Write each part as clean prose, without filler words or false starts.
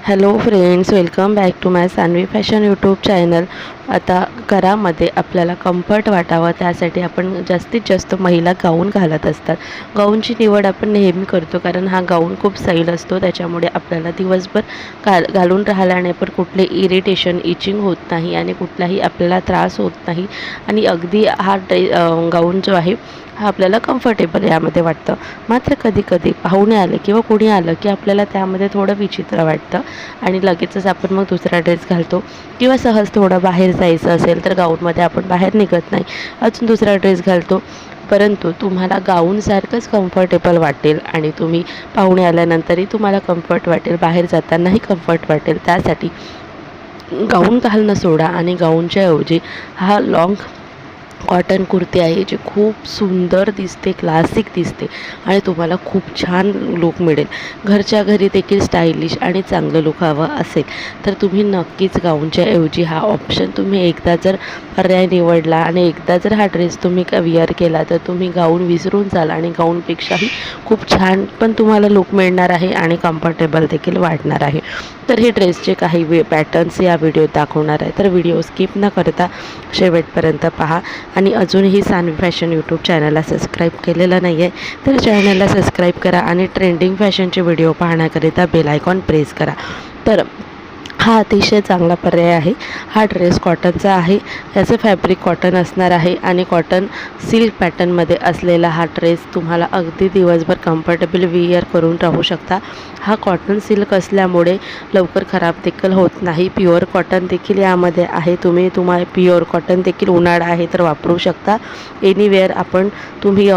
Hello friends, welcome back to my Sanvi fashion YouTube channel. आता घरामध्ये आपल्याला कम्फर्ट वाटावं त्यासाठी आपण जास्तीत जास्त महिला गाऊन घालत असतात. गाऊनची निवड आपण नेहमी करतो कारण हा गाऊन खूप सैल असतो. त्याच्यामुळे आपल्याला दिवसभर घालून राहिल्याने पण कुठले इरिटेशन, इचिंग होत नाही आणि कुठलाही आपल्याला त्रास होत नाही. आणि अगदी हा गाऊन जो आहे हा आपल्याला कम्फर्टेबल यामध्ये वाटतं. मात्र कधी कधी पाहुणे आले किंवा कोणी आलं की आपल्याला त्यामध्ये थोडं विचित्र वाटतं आणि लगेचच आपण मग दुसरा ड्रेस घालतो किंवा सहज थोडं बाहेर जायचं असेल तर गाऊनमध्ये आपण बाहेर निघत नाही, अजून दुसरा ड्रेस घालतो. परंतु तुम्हाला गाऊनसारखंच कम्फर्टेबल वाटेल आणि तुम्ही पाहुणे आल्यानंतरही तुम्हाला कम्फर्ट वाटेल, बाहेर जातानाही कम्फर्ट वाटेल. त्यासाठी गाऊन घालणं सोडा आणि गाऊनच्या ऐवजी हा लाँग कॉटन कुर्ती आहे जी खूप सुंदर दिसते, क्लासिक दिसते आणि तुम्हाला खूप छान लुक मिळेल. घरच्या घरी देखील स्टायलिश आणि चांगलं लुक हवं असेल तर तुम्ही नक्कीच गाऊनच्या ऐवजी हा ऑप्शन तुम्ही एकदा जर पर्याय निवडला आणि एकदा जर हा ड्रेस तुम्ही विअर केला तर तुम्ही गाऊन विसरून जाल आणि गाऊनपेक्षाही खूप छान पण तुम्हाला लुक मिळणार आहे आणि कम्फर्टेबल देखील वाटणार आहे. तर हे ड्रेसचे काही पॅटर्न्स या व्हिडिओत दाखवणार आहे, तर व्हिडिओ स्किप न करता शेवटपर्यंत पहा. आणि अजूनही सान्वी फॅशन यूट्यूब चॅनलला सबस्क्राईब केलेलं नाही आहे तर चॅनलला सबस्क्राईब करा आणि ट्रेंडिंग फॅशनचे व्हिडिओ पाहण्याकरिता बेल आयकॉन प्रेस करा. तर हा अतिशय चांगला पर्याय आहे. हा ड्रेस कॉटनचा आहे, याचं फॅब्रिक कॉटन असणार आहे आणि कॉटन सिल्क पॅटर्नमध्ये असलेला हा ड्रेस तुम्हाला अगदी दिवसभर कम्फर्टेबल विअर करून राहू शकता. हा कॉटन सिल्क असल्यामुळे लवकर खराब देखील होत नाही. प्युअर कॉटन देखील यामध्ये आहे. तुम्हाला प्युअर कॉटन देखील उन्हाळा आहे तर वापरू शकता. एनीवेअर तुम्ही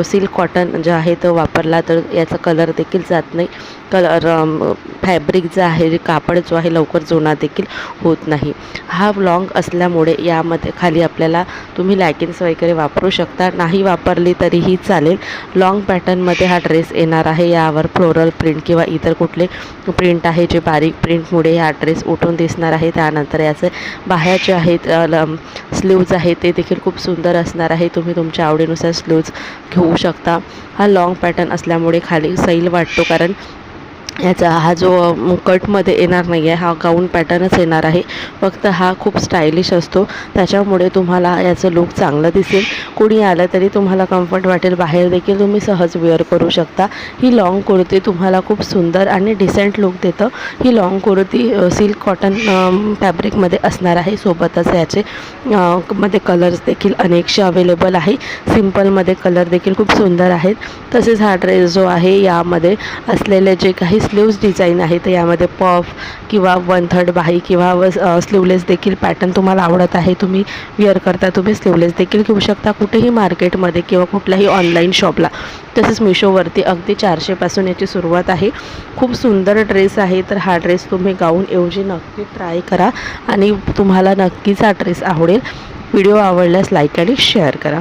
सिल्क कॉटन जे आहे तो वापरला तर याचा कलर देखील जात नाही. फॅब्रिक जे आहे, कापड जो आहे लवकर जुना देखील होत नाही. हा लॉंग असल्यामुळे यामध्ये खाली आपल्याला तुम्ही लॅगिन्स वगैरे वापरू शकता, नाही वापरली तरीही चालेल. लॉंग पॅटर्नमध्ये हा ड्रेस येणार आहे. यावर फ्लोरल प्रिंट किंवा इतर कुठले प्रिंट आहे जे बारीक प्रिंटमुळे हा ड्रेस उठून दिसणार आहे. त्यानंतर याचे बाह्या जे आहेत स्लीव्ज आहेत ते देखील खूप सुंदर असणार आहे. तुम्ही तुमच्या आवडीनुसार स्लीव्ज घेऊ शकता. हा लॉंग पॅटर्न असल्यामुळे खाली सैल वाटतो कारण याचा हा जो कटमध्ये येणार नाही आहे, हा गाऊन पॅटर्नच येणार आहे. फक्त हा खूप स्टायलिश असतो त्याच्यामुळे तुम्हाला याचं लुक चांगलं दिसेल. कोणी आलं तरी तुम्हाला कम्फर्ट वाटेल, बाहेर देखील तुम्ही सहज वेअर करू शकता. ही लाँग कुर्ती तुम्हाला खूप सुंदर आणि डिसेंट लुक देतं. ही लाँग कुर्ती सिल्क कॉटन फॅब्रिकमध्ये असणार आहे. सोबतच याचे मध्ये कलर्स देखील अनेकशे अवेलेबल आहे. सिम्पलमध्ये कलर देखील खूप सुंदर आहेत. तसेच हा ड्रेस जो आहे यामध्ये असलेले जे काही स्लीव्ज डिझाईन आहे तर यामध्ये पफ किंवा 1/3 बाही किंवा स्लीवलेस देखील पॅटर्न तुम्हाला आवडत आहे, तुम्ही विअर करता, तुम्ही स्लीवलेस देखील घेऊ शकता कुठेही मार्केटमध्ये किंवा कुठल्याही ऑनलाईन शॉपला. तसेच मिशोवरती अगदी 400 पासून याची सुरुवात आहे. खूप सुंदर ड्रेस आहे. तर हा ड्रेस तुम्ही गाऊन ऐवजी नक्की ट्राय करा आणि तुम्हाला नक्कीच हा ड्रेस आवडेल. व्हिडिओ आवडल्यास लाईक आणि शेअर करा.